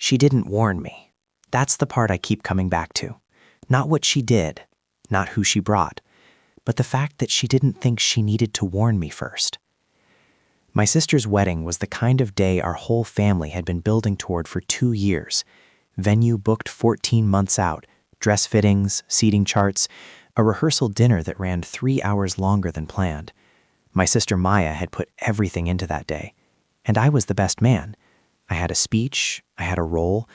She didn't warn me. That's the part I keep coming back to. Not what she did, not who she brought, but the fact that she didn't think she needed to warn me first. My sister's wedding was the kind of day our whole family had been building toward for 2 years. Venue booked 14 months out, dress fittings, seating charts, a rehearsal dinner that ran 3 hours longer than planned. My sister Maya had put everything into that day, and I was the best man. I had a speech, I had a role,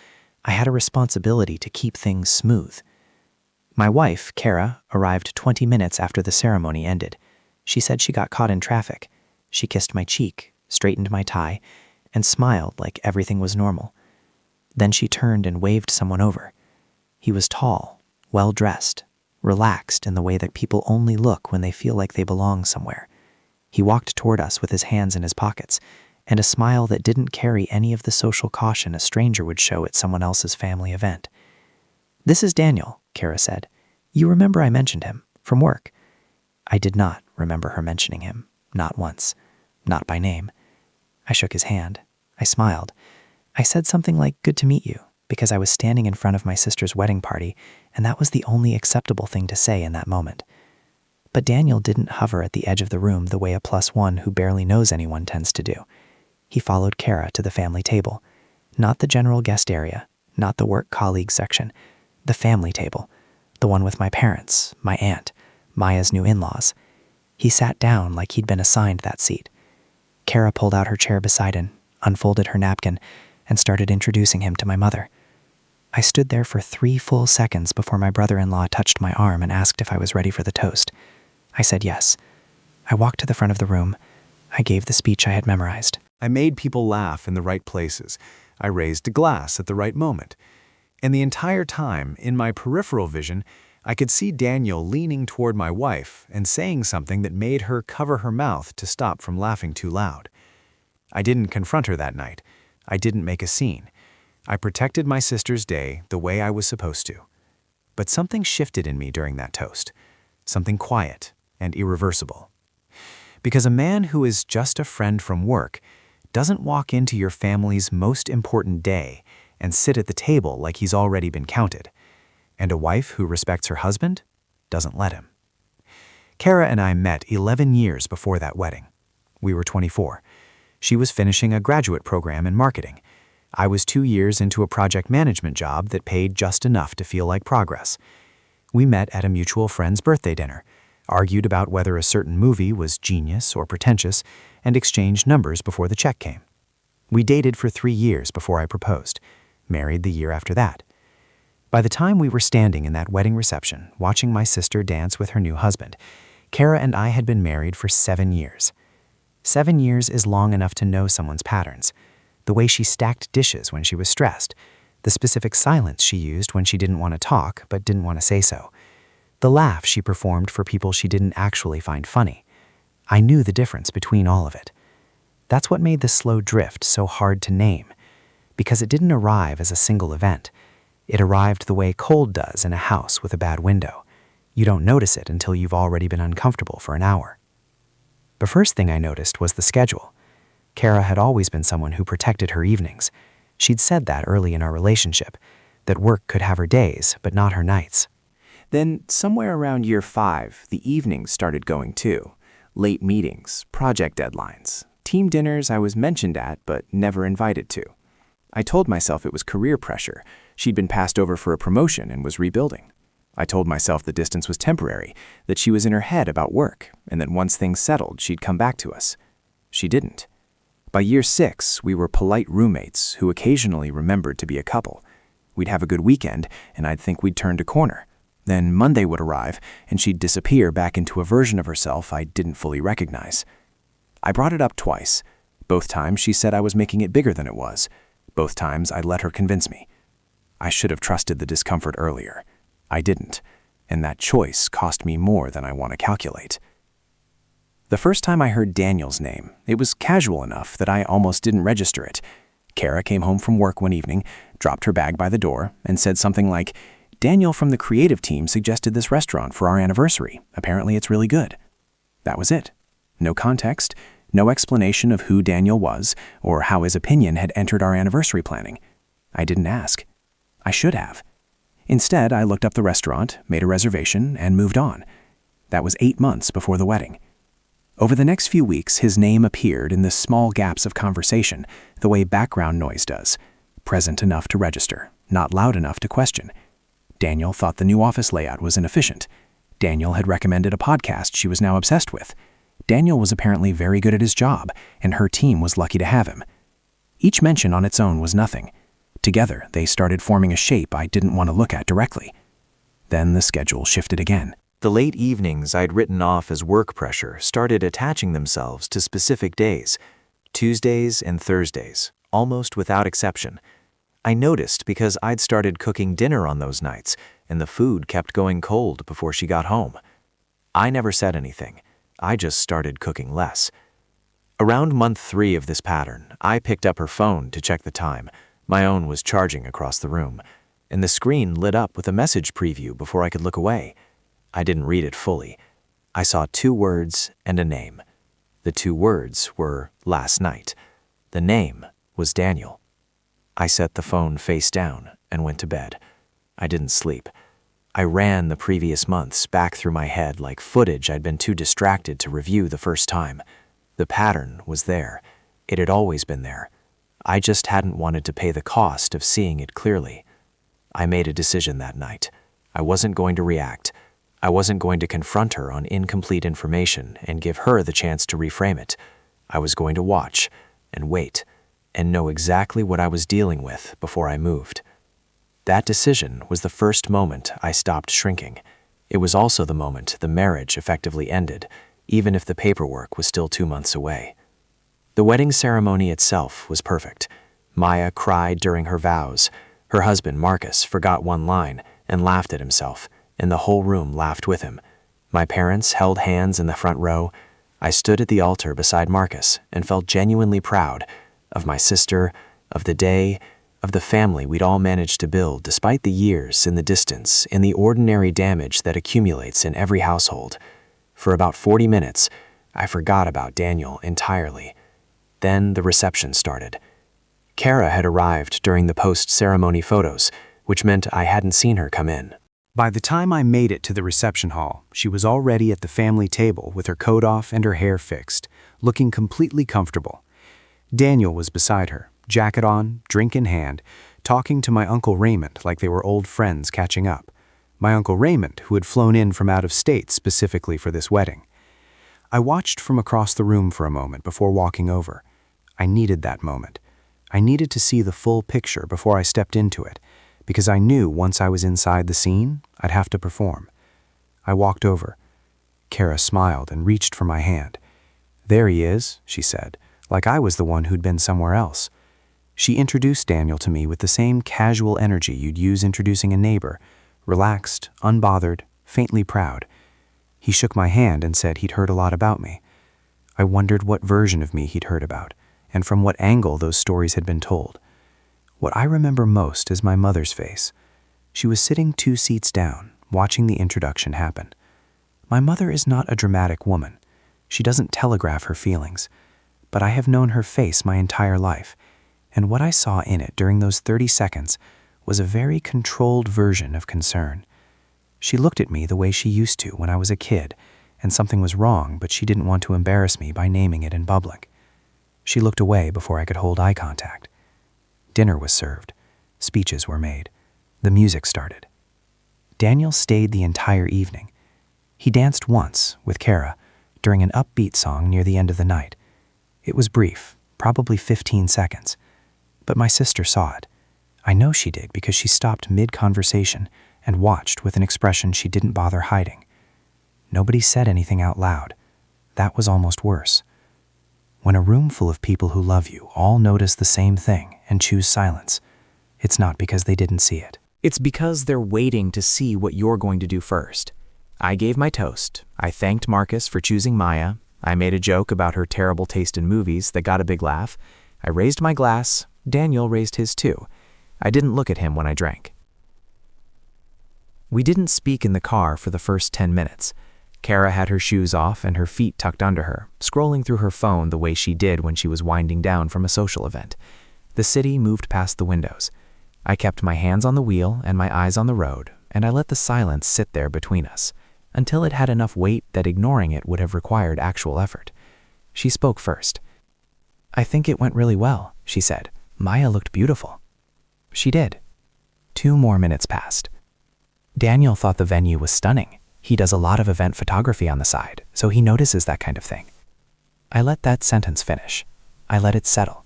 I had a responsibility to keep things smooth. My wife, Kara, arrived 20 minutes after the ceremony ended. She said she got caught in traffic. She kissed my cheek, straightened my tie, and smiled like everything was normal. Then she turned and waved someone over. He was tall, well-dressed, relaxed in the way that people only look when they feel like they belong somewhere. He walked toward us with his hands in his pockets, and a smile that didn't carry any of the social caution a stranger would show at someone else's family event. "This is Daniel," Kara said. "You remember I mentioned him, from work." I did not remember her mentioning him, not once, not by name. I shook his hand. I smiled. I said something like, "Good to meet you," because I was standing in front of my sister's wedding party, and that was the only acceptable thing to say in that moment. But Daniel didn't hover at the edge of the room the way a +1 who barely knows anyone tends to do. He followed Kara to the family table. Not the general guest area, not the work colleague section, the family table, the one with my parents, my aunt, Maya's new in-laws. He sat down like he'd been assigned that seat. Kara pulled out her chair beside him, unfolded her napkin, and started introducing him to my mother. I stood there for 3 full seconds before my brother-in-law touched my arm and asked if I was ready for the toast. I said yes. I walked to the front of the room. I gave the speech I had memorized. I made people laugh in the right places. I raised a glass at the right moment. And the entire time, in my peripheral vision, I could see Daniel leaning toward my wife and saying something that made her cover her mouth to stop from laughing too loud. I didn't confront her that night. I didn't make a scene. I protected my sister's day the way I was supposed to. But something shifted in me during that toast. Something quiet and irreversible. Because a man who is just a friend from work doesn't walk into your family's most important day and sit at the table like he's already been counted. And a wife who respects her husband doesn't let him. Kara and I met 11 years before that wedding. We were 24. She was finishing a graduate program in marketing. I was 2 years into a project management job that paid just enough to feel like progress. We met at a mutual friend's birthday dinner, argued about whether a certain movie was genius or pretentious, and exchanged numbers before the check came. We dated for 3 years before I proposed, married the year after that. By the time we were standing in that wedding reception, watching my sister dance with her new husband, Kara and I had been married for 7 years. 7 years is long enough to know someone's patterns, the way she stacked dishes when she was stressed, the specific silence she used when she didn't want to talk but didn't want to say so, the laugh she performed for people she didn't actually find funny. I knew the difference between all of it. That's what made the slow drift so hard to name, because it didn't arrive as a single event. It arrived the way cold does in a house with a bad window. You don't notice it until you've already been uncomfortable for an hour. The first thing I noticed was the schedule. Kara had always been someone who protected her evenings. She'd said that early in our relationship, that work could have her days, but not her nights. Then, somewhere around year 5, the evenings started going too. Late meetings, project deadlines, team dinners I was mentioned at but never invited to. I told myself it was career pressure. She'd been passed over for a promotion and was rebuilding. I told myself the distance was temporary, that she was in her head about work, and that once things settled, she'd come back to us. She didn't. By year 6, we were polite roommates who occasionally remembered to be a couple. We'd have a good weekend, and I'd think we'd turned a corner. Then Monday would arrive, and she'd disappear back into a version of herself I didn't fully recognize. I brought it up twice. Both times she said I was making it bigger than it was. Both times I'd let her convince me. I should have trusted the discomfort earlier. I didn't, and that choice cost me more than I want to calculate. The first time I heard Daniel's name, it was casual enough that I almost didn't register it. Kara came home from work one evening, dropped her bag by the door, and said something like, "Daniel from the creative team suggested this restaurant for our anniversary. Apparently it's really good." That was it. No context, no explanation of who Daniel was or how his opinion had entered our anniversary planning. I didn't ask. I should have. Instead, I looked up the restaurant, made a reservation, and moved on. That was 8 months before the wedding. Over the next few weeks, his name appeared in the small gaps of conversation, the way background noise does, present enough to register, not loud enough to question. Daniel thought the new office layout was inefficient. Daniel had recommended a podcast she was now obsessed with. Daniel was apparently very good at his job, and her team was lucky to have him. Each mention on its own was nothing. Together, they started forming a shape I didn't want to look at directly. Then the schedule shifted again. The late evenings I'd written off as work pressure started attaching themselves to specific days, Tuesdays and Thursdays, almost without exception. I noticed because I'd started cooking dinner on those nights, and the food kept going cold before she got home. I never said anything. I just started cooking less. Around month 3 of this pattern, I picked up her phone to check the time. My own was charging across the room, and the screen lit up with a message preview before I could look away. I didn't read it fully. I saw 2 words and a name. The 2 words were last night. The name was Daniel. I set the phone face down and went to bed. I didn't sleep. I ran the previous months back through my head like footage I'd been too distracted to review the first time. The pattern was there. It had always been there. I just hadn't wanted to pay the cost of seeing it clearly. I made a decision that night. I wasn't going to react. I wasn't going to confront her on incomplete information and give her the chance to reframe it. I was going to watch and wait and know exactly what I was dealing with before I moved. That decision was the first moment I stopped shrinking. It was also the moment the marriage effectively ended, even if the paperwork was still 2 months away. The wedding ceremony itself was perfect. Maya cried during her vows. Her husband, Marcus, forgot one line and laughed at himself, and the whole room laughed with him. My parents held hands in the front row. I stood at the altar beside Marcus and felt genuinely proud of my sister, of the day, of the family we'd all managed to build despite the years and the distance and the ordinary damage that accumulates in every household. For about 40 minutes, I forgot about Daniel entirely. Then the reception started. Kara had arrived during the post-ceremony photos, which meant I hadn't seen her come in. By the time I made it to the reception hall, she was already at the family table with her coat off and her hair fixed, looking completely comfortable. Daniel was beside her, jacket on, drink in hand, talking to my Uncle Raymond like they were old friends catching up. My Uncle Raymond, who had flown in from out of state specifically for this wedding. I watched from across the room for a moment before walking over. I needed that moment. I needed to see the full picture before I stepped into it, because I knew once I was inside the scene, I'd have to perform. I walked over. Kara smiled and reached for my hand. "There he is," she said, like I was the one who'd been somewhere else. She introduced Daniel to me with the same casual energy you'd use introducing a neighbor, relaxed, unbothered, faintly proud. He shook my hand and said he'd heard a lot about me. I wondered what version of me he'd heard about, and from what angle those stories had been told. What I remember most is my mother's face. She was sitting 2 seats down, watching the introduction happen. My mother is not a dramatic woman. She doesn't telegraph her feelings. But I have known her face my entire life, and what I saw in it during those 30 seconds was a very controlled version of concern. She looked at me the way she used to when I was a kid, and something was wrong, but she didn't want to embarrass me by naming it in public. She looked away before I could hold eye contact. Dinner was served. Speeches were made. The music started. Daniel stayed the entire evening. He danced once, with Kara, during an upbeat song near the end of the night. It was brief, probably 15 seconds. But my sister saw it. I know she did because she stopped mid-conversation and watched with an expression she didn't bother hiding. Nobody said anything out loud. That was almost worse. When a room full of people who love you all notice the same thing and choose silence, it's not because they didn't see it. It's because they're waiting to see what you're going to do first. I gave my toast. I thanked Marcus for choosing Maya. I made a joke about her terrible taste in movies that got a big laugh. I raised my glass. Daniel raised his too. I didn't look at him when I drank. We didn't speak in the car for the first 10 minutes. Kara had her shoes off and her feet tucked under her, scrolling through her phone the way she did when she was winding down from a social event. The city moved past the windows. I kept my hands on the wheel and my eyes on the road, and I let the silence sit there between us, until it had enough weight that ignoring it would have required actual effort. She spoke first. "I think it went really well," she said. "Maya looked beautiful." She did. 2 more minutes passed. Daniel thought the venue was stunning. He does a lot of event photography on the side, so he notices that kind of thing. I let that sentence finish. I let it settle.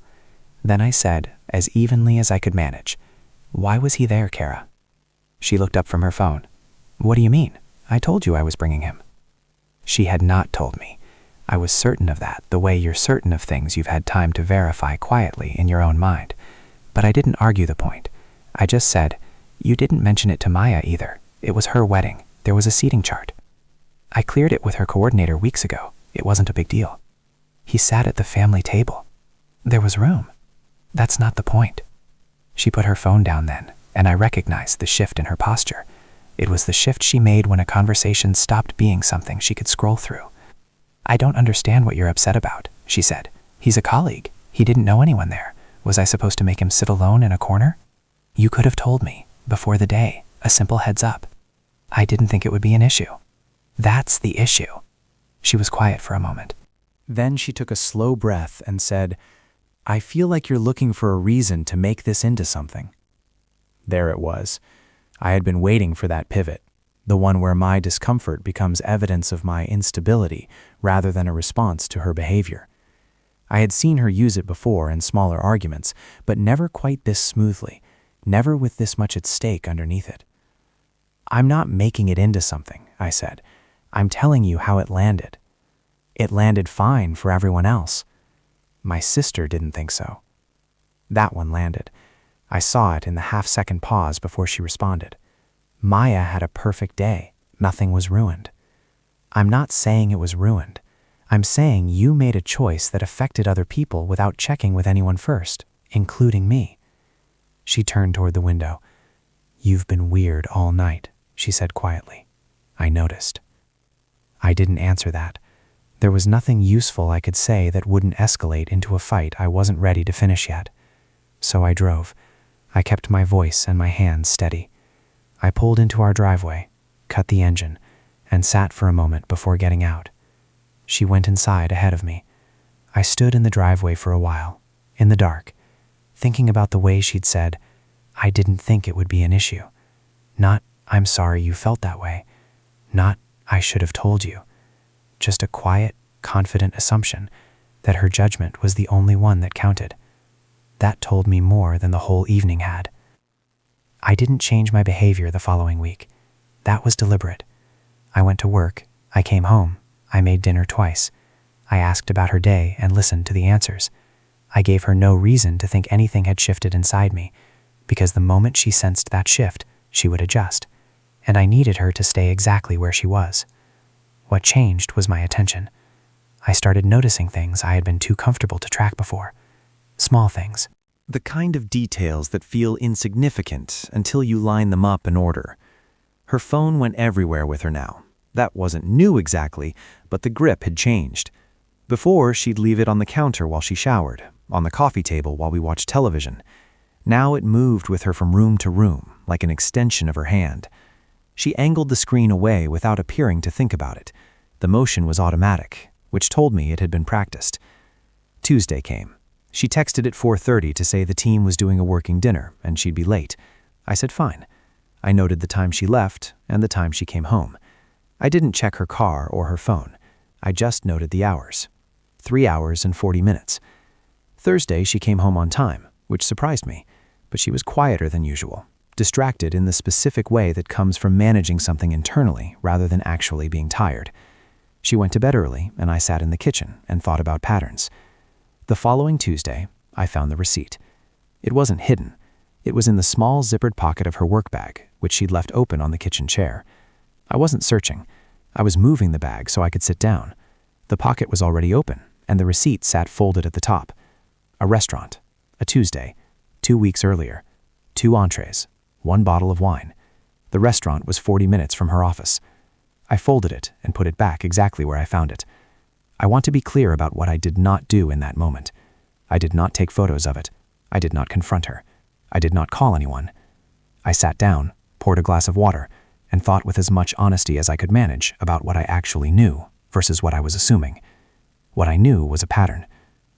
Then I said, as evenly as I could manage, "Why was he there, Kara?" She looked up from her phone. "What do you mean? I told you I was bringing him." She had not told me. I was certain of that, the way you're certain of things you've had time to verify quietly in your own mind. But I didn't argue the point. I just said, "You didn't mention it to Maya either. It was her wedding. There was a seating chart. I cleared it with her coordinator weeks ago. It wasn't a big deal. He sat at the family table. There was room. That's not the point." She put her phone down then, and I recognized the shift in her posture. It was the shift she made when a conversation stopped being something she could scroll through. "I don't understand what you're upset about," she said. "He's a colleague. He didn't know anyone there. Was I supposed to make him sit alone in a corner? You could have told me, before the day, a simple heads up. I didn't think it would be an issue. That's the issue." She was quiet for a moment. Then she took a slow breath and said, "I feel like you're looking for a reason to make this into something." There it was. I had been waiting for that pivot, the one where my discomfort becomes evidence of my instability rather than a response to her behavior. I had seen her use it before in smaller arguments, but never quite this smoothly, never with this much at stake underneath it. "I'm not making it into something," I said. "I'm telling you how it landed. It landed fine for everyone else. My sister didn't think so." That one landed. I saw it in the half-second pause before she responded. Maya had a perfect day. Nothing was ruined. "I'm not saying it was ruined. I'm saying you made a choice that affected other people without checking with anyone first, including me." She turned toward the window. "You've been weird all night," she said quietly. I noticed. I didn't answer that. There was nothing useful I could say that wouldn't escalate into a fight I wasn't ready to finish yet. So I drove. I kept my voice and my hands steady. I pulled into our driveway, cut the engine, and sat for a moment before getting out. She went inside ahead of me. I stood in the driveway for a while, in the dark, thinking about the way she'd said, "I didn't think it would be an issue." Not, "I'm sorry you felt that way." Not, "I should have told you." Just a quiet, confident assumption that her judgment was the only one that counted. That told me more than the whole evening had. I didn't change my behavior the following week. That was deliberate. I went to work, I came home, I made dinner twice. I asked about her day and listened to the answers. I gave her no reason to think anything had shifted inside me, because the moment she sensed that shift, she would adjust, and I needed her to stay exactly where she was. What changed was my attention. I started noticing things I had been too comfortable to track before. Small things. The kind of details that feel insignificant until you line them up in order. Her phone went everywhere with her now. That wasn't new exactly, but the grip had changed. Before, she'd leave it on the counter while she showered, on the coffee table while we watched television. Now it moved with her from room to room, like an extension of her hand. She angled the screen away without appearing to think about it. The motion was automatic, which told me it had been practiced. Tuesday came. She texted at 4:30 to say the team was doing a working dinner and she'd be late. I said fine. I noted the time she left and the time she came home. I didn't check her car or her phone. I just noted the hours. 3 hours and 40 minutes. Thursday she came home on time, which surprised me, but she was quieter than usual, distracted in the specific way that comes from managing something internally rather than actually being tired. She went to bed early, and I sat in the kitchen and thought about patterns. The following Tuesday, I found the receipt. It wasn't hidden. It was in the small zippered pocket of her work bag, which she'd left open on the kitchen chair. I wasn't searching. I was moving the bag so I could sit down. The pocket was already open, and the receipt sat folded at the top. A restaurant, a Tuesday, 2 weeks earlier, 2 entrees, 1 bottle of wine. The restaurant was 40 minutes from her office. I folded it and put it back exactly where I found it. I want to be clear about what I did not do in that moment. I did not take photos of it. I did not confront her. I did not call anyone. I sat down, poured a glass of water, and thought with as much honesty as I could manage about what I actually knew versus what I was assuming. What I knew was a pattern.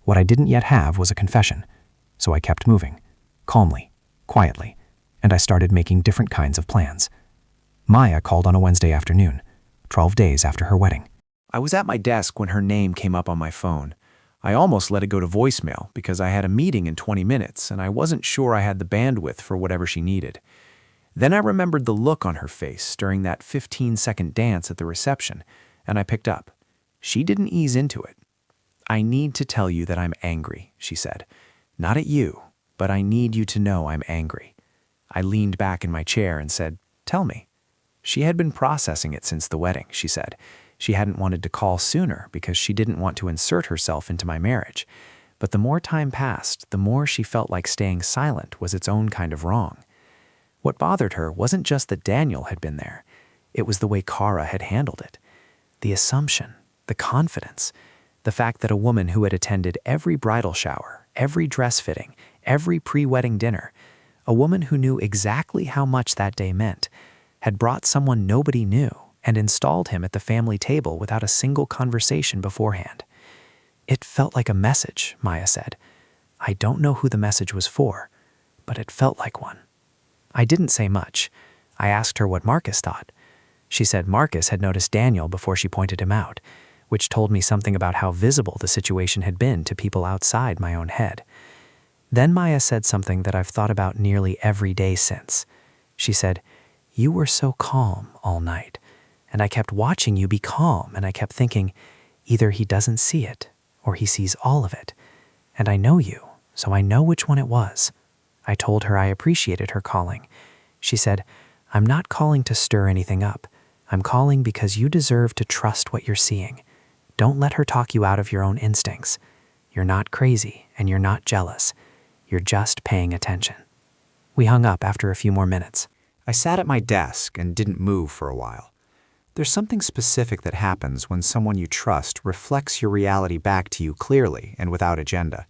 What I didn't yet have was a confession. So I kept moving, calmly, quietly, and I started making different kinds of plans. Maya called on a Wednesday afternoon, 12 days after her wedding. I was at my desk when her name came up on my phone. I almost let it go to voicemail because I had a meeting in 20 minutes and I wasn't sure I had the bandwidth for whatever she needed. Then I remembered the look on her face during that 15-second dance at the reception, and I picked up. She didn't ease into it. "I need to tell you that I'm angry," she said. "Not at you, but I need you to know I'm angry." I leaned back in my chair and said, "Tell me." She had been processing it since the wedding, she said. She hadn't wanted to call sooner because she didn't want to insert herself into my marriage. But the more time passed, the more she felt like staying silent was its own kind of wrong. What bothered her wasn't just that Daniel had been there. It was the way Kara had handled it. The assumption, the confidence, the fact that a woman who had attended every bridal shower, every dress fitting, every pre-wedding dinner, a woman who knew exactly how much that day meant, had brought someone nobody knew and installed him at the family table without a single conversation beforehand. "It felt like a message," Maya said. "I don't know who the message was for, but it felt like one." I didn't say much. I asked her what Marcus thought. She said Marcus had noticed Daniel before she pointed him out, which told me something about how visible the situation had been to people outside my own head. Then Maya said something that I've thought about nearly every day since. She said, "You were so calm all night, and I kept watching you be calm, and I kept thinking, either he doesn't see it, or he sees all of it. And I know you, so I know which one it was." I told her I appreciated her calling. She said, "I'm not calling to stir anything up. I'm calling because you deserve to trust what you're seeing. Don't let her talk you out of your own instincts. You're not crazy, and you're not jealous. You're just paying attention." We hung up after a few more minutes. I sat at my desk and didn't move for a while. There's something specific that happens when someone you trust reflects your reality back to you clearly and without agenda.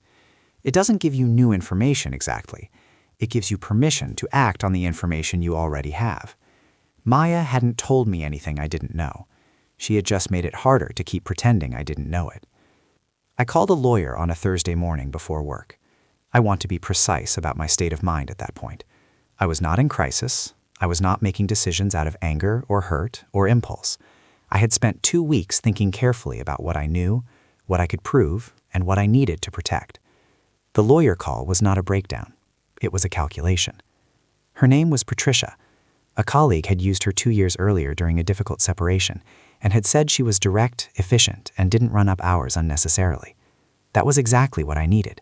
It doesn't give you new information exactly. It gives you permission to act on the information you already have. Maya hadn't told me anything I didn't know. She had just made it harder to keep pretending I didn't know it. I called a lawyer on a Thursday morning before work. I want to be precise about my state of mind at that point. I was not in crisis. I was not making decisions out of anger or hurt or impulse. I had spent 2 weeks thinking carefully about what I knew, what I could prove, and what I needed to protect. The lawyer call was not a breakdown. It was a calculation. Her name was Patricia. A colleague had used her 2 years earlier during a difficult separation and had said she was direct, efficient, and didn't run up hours unnecessarily. That was exactly what I needed.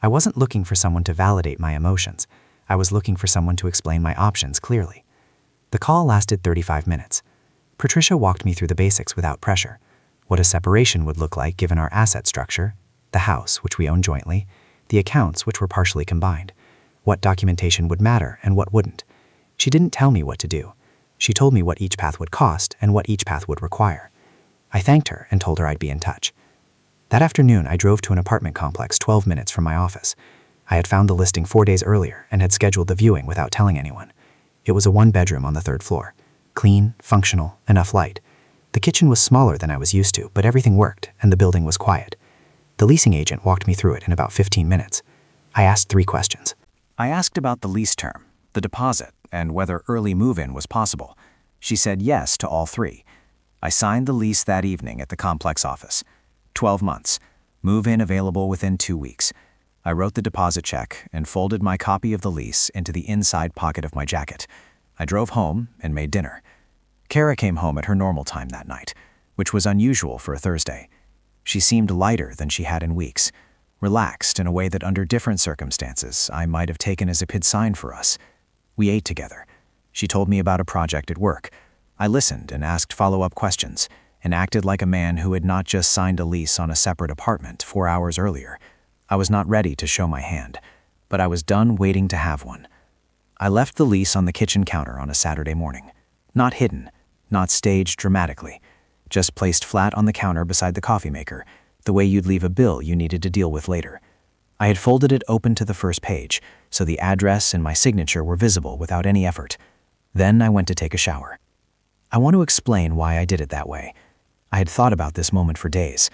I wasn't looking for someone to validate my emotions. I was looking for someone to explain my options clearly. The call lasted 35 minutes. Patricia walked me through the basics without pressure. What a separation would look like given our asset structure, the house, which we own jointly, the accounts, which were partially combined, what documentation would matter and what wouldn't. She didn't tell me what to do. She told me what each path would cost and what each path would require. I thanked her and told her I'd be in touch. That afternoon, I drove to an apartment complex 12 minutes from my office. I had found the listing 4 days earlier and had scheduled the viewing without telling anyone. It was a 1-bedroom on the 3rd floor. Clean, functional, enough light. The kitchen was smaller than I was used to, but everything worked and the building was quiet. The leasing agent walked me through it in about 15 minutes. I asked 3 questions. I asked about the lease term, the deposit, and whether early move-in was possible. She said yes to all 3. I signed the lease that evening at the complex office. 12 months. Move-in available within 2 weeks. I wrote the deposit check and folded my copy of the lease into the inside pocket of my jacket. I drove home and made dinner. Kara came home at her normal time that night, which was unusual for a Thursday. She seemed lighter than she had in weeks, relaxed in a way that under different circumstances I might have taken as a good sign for us. We ate together. She told me about a project at work. I listened and asked follow-up questions and acted like a man who had not just signed a lease on a separate apartment 4 hours earlier. I was not ready to show my hand, but I was done waiting to have one. I left the lease on the kitchen counter on a Saturday morning. Not hidden, not staged dramatically, just placed flat on the counter beside the coffee maker, the way you'd leave a bill you needed to deal with later. I had folded it open to the first page, so the address and my signature were visible without any effort. Then I went to take a shower. I want to explain why I did it that way. I had thought about this moment for days.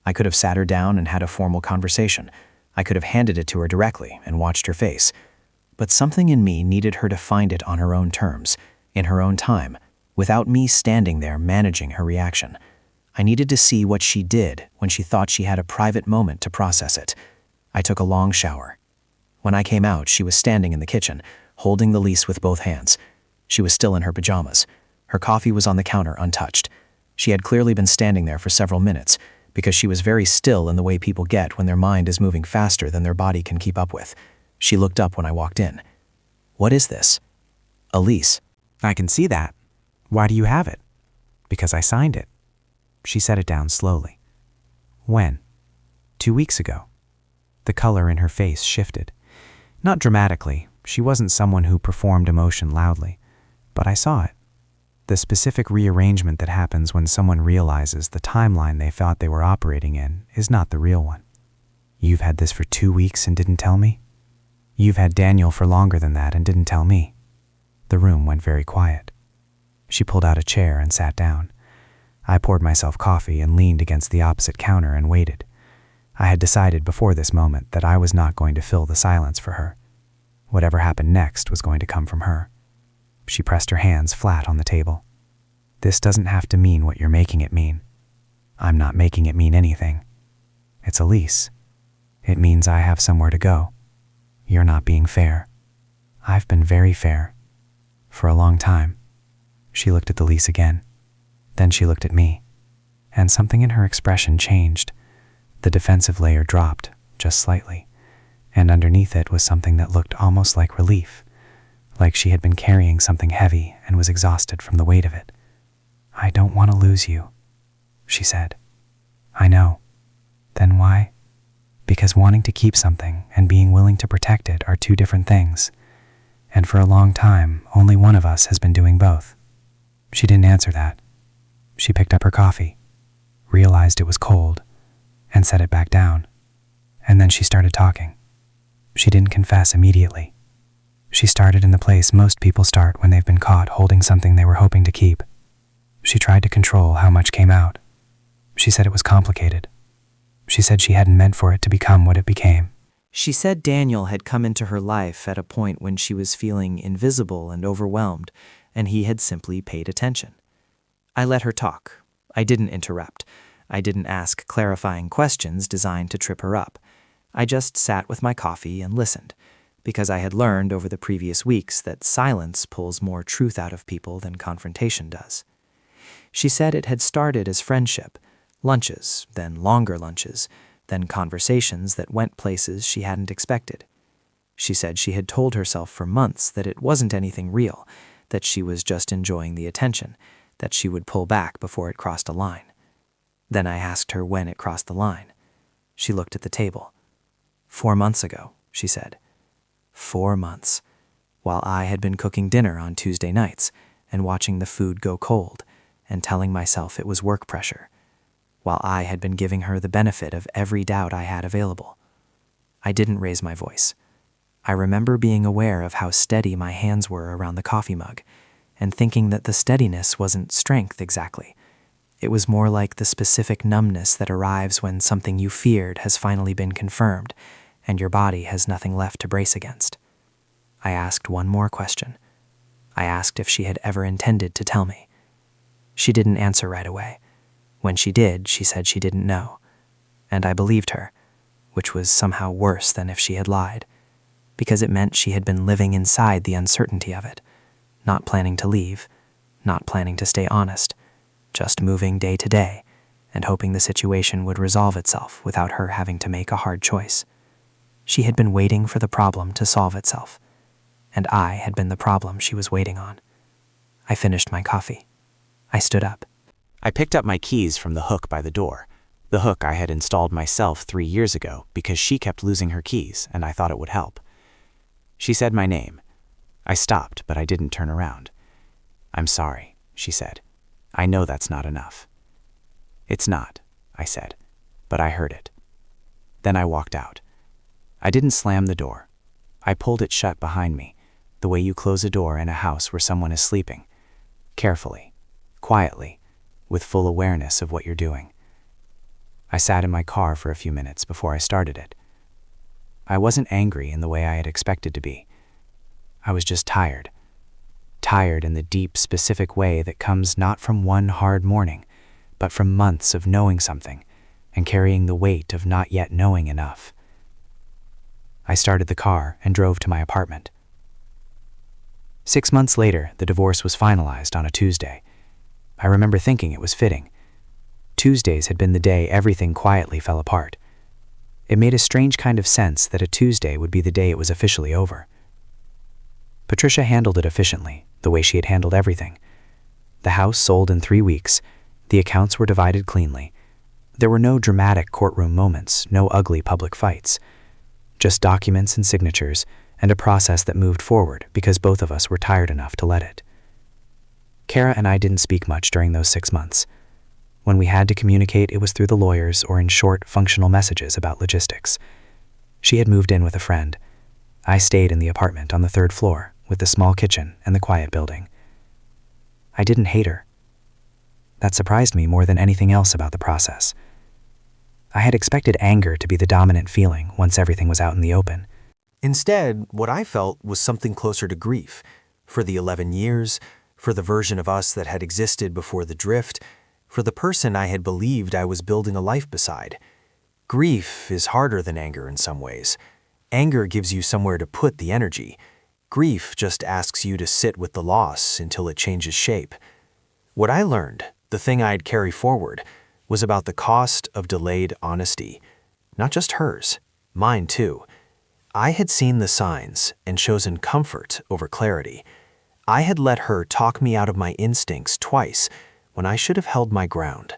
I could have sat her down and had a formal conversation. I could have handed it to her directly and watched her face. But something in me needed her to find it on her own terms, in her own time, without me standing there managing her reaction. I needed to see what she did when she thought she had a private moment to process it. I took a long shower. When I came out, she was standing in the kitchen, holding the lease with both hands. She was still in her pajamas. Her coffee was on the counter untouched. She had clearly been standing there for several minutes, because she was very still in the way people get when their mind is moving faster than their body can keep up with. She looked up when I walked in. "What is this?" "A lease." "I can see that. Why do you have it?" "Because I signed it." She set it down slowly. "When?" "2 weeks ago." The color in her face shifted. Not dramatically. She wasn't someone who performed emotion loudly. But I saw it. The specific rearrangement that happens when someone realizes the timeline they thought they were operating in is not the real one. "You've had this for 2 weeks and didn't tell me?" "You've had Daniel for longer than that and didn't tell me." The room went very quiet. She pulled out a chair and sat down. I poured myself coffee and leaned against the opposite counter and waited. I had decided before this moment that I was not going to fill the silence for her. Whatever happened next was going to come from her. She pressed her hands flat on the table. "This doesn't have to mean what you're making it mean. I'm not making it mean anything. It's a lease. It means I have somewhere to go. You're not being fair. I've been very fair. For a long time." She looked at the lease again. Then she looked at me. And something in her expression changed. The defensive layer dropped, just slightly. And underneath it was something that looked almost like relief. Like she had been carrying something heavy and was exhausted from the weight of it. "I don't want to lose you," she said. "I know. Then why?" "Because wanting to keep something and being willing to protect it are two different things. And for a long time, only one of us has been doing both." She didn't answer that. She picked up her coffee, realized it was cold, and set it back down. And then she started talking. She didn't confess immediately. She started in the place most people start when they've been caught holding something they were hoping to keep. She tried to control how much came out. She said it was complicated. She said she hadn't meant for it to become what it became. She said Daniel had come into her life at a point when she was feeling invisible and overwhelmed, and he had simply paid attention. I let her talk. I didn't interrupt. I didn't ask clarifying questions designed to trip her up. I just sat with my coffee and listened, because I had learned over the previous weeks that silence pulls more truth out of people than confrontation does. She said it had started as friendship, lunches, then longer lunches, then conversations that went places she hadn't expected. She said she had told herself for months that it wasn't anything real, that she was just enjoying the attention, that she would pull back before it crossed a line. Then I asked her when it crossed the line. She looked at the table. 4 months ago, she said. 4 months, while I had been cooking dinner on Tuesday nights and watching the food go cold and telling myself it was work pressure, while I had been giving her the benefit of every doubt I had available. I didn't raise my voice. I remember being aware of how steady my hands were around the coffee mug and thinking that the steadiness wasn't strength exactly. It was more like the specific numbness that arrives when something you feared has finally been confirmed and your body has nothing left to brace against. I asked one more question. I asked if she had ever intended to tell me. She didn't answer right away. When she did, she said she didn't know. And I believed her, which was somehow worse than if she had lied, because it meant she had been living inside the uncertainty of it, not planning to leave, not planning to stay honest, just moving day to day and hoping the situation would resolve itself without her having to make a hard choice. She had been waiting for the problem to solve itself, and I had been the problem she was waiting on. I finished my coffee. I stood up. I picked up my keys from the hook by the door, the hook I had installed myself 3 years ago because she kept losing her keys and I thought it would help. She said my name. I stopped, but I didn't turn around. "I'm sorry," she said. "I know that's not enough." "It's not," I said, but I heard it. Then I walked out. I didn't slam the door. I pulled it shut behind me, the way you close a door in a house where someone is sleeping. Carefully, quietly, with full awareness of what you're doing. I sat in my car for a few minutes before I started it. I wasn't angry in the way I had expected to be. I was just tired. Tired in the deep, specific way that comes not from one hard morning, but from months of knowing something and carrying the weight of not yet knowing enough. I started the car and drove to my apartment. 6 months later, the divorce was finalized on a Tuesday. I remember thinking it was fitting. Tuesdays had been the day everything quietly fell apart. It made a strange kind of sense that a Tuesday would be the day it was officially over. Patricia handled it efficiently, the way she had handled everything. The house sold in 3 weeks. The accounts were divided cleanly. There were no dramatic courtroom moments, no ugly public fights. Just documents and signatures, and a process that moved forward because both of us were tired enough to let it. Kara and I didn't speak much during those 6 months. When we had to communicate, it was through the lawyers or in short, functional messages about logistics. She had moved in with a friend. I stayed in the apartment on the 3rd floor with the small kitchen and the quiet building. I didn't hate her. That surprised me more than anything else about the process. I had expected anger to be the dominant feeling once everything was out in the open. Instead, what I felt was something closer to grief. For the 11 years, for the version of us that had existed before the drift, for the person I had believed I was building a life beside. Grief is harder than anger in some ways. Anger gives you somewhere to put the energy. Grief just asks you to sit with the loss until it changes shape. What I learned, the thing I'd carry forward, was about the cost of delayed honesty. Not just hers, mine too. I had seen the signs and chosen comfort over clarity. I had let her talk me out of my instincts twice when I should have held my ground.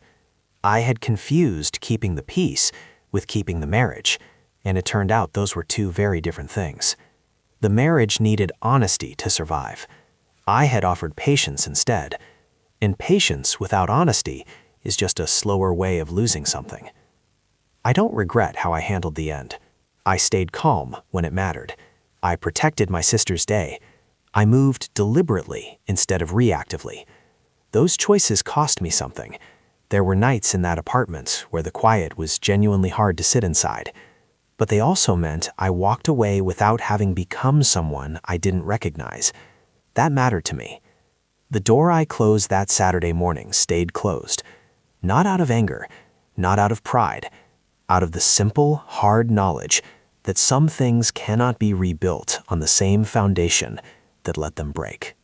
I had confused keeping the peace with keeping the marriage, and it turned out those were two very different things. The marriage needed honesty to survive. I had offered patience instead, and patience without honesty is just a slower way of losing something. I don't regret how I handled the end. I stayed calm when it mattered. I protected my sister's day. I moved deliberately instead of reactively. Those choices cost me something. There were nights in that apartment where the quiet was genuinely hard to sit inside. But they also meant I walked away without having become someone I didn't recognize. That mattered to me. The door I closed that Saturday morning stayed closed. Not out of anger, not out of pride, out of the simple, hard knowledge that some things cannot be rebuilt on the same foundation that let them break.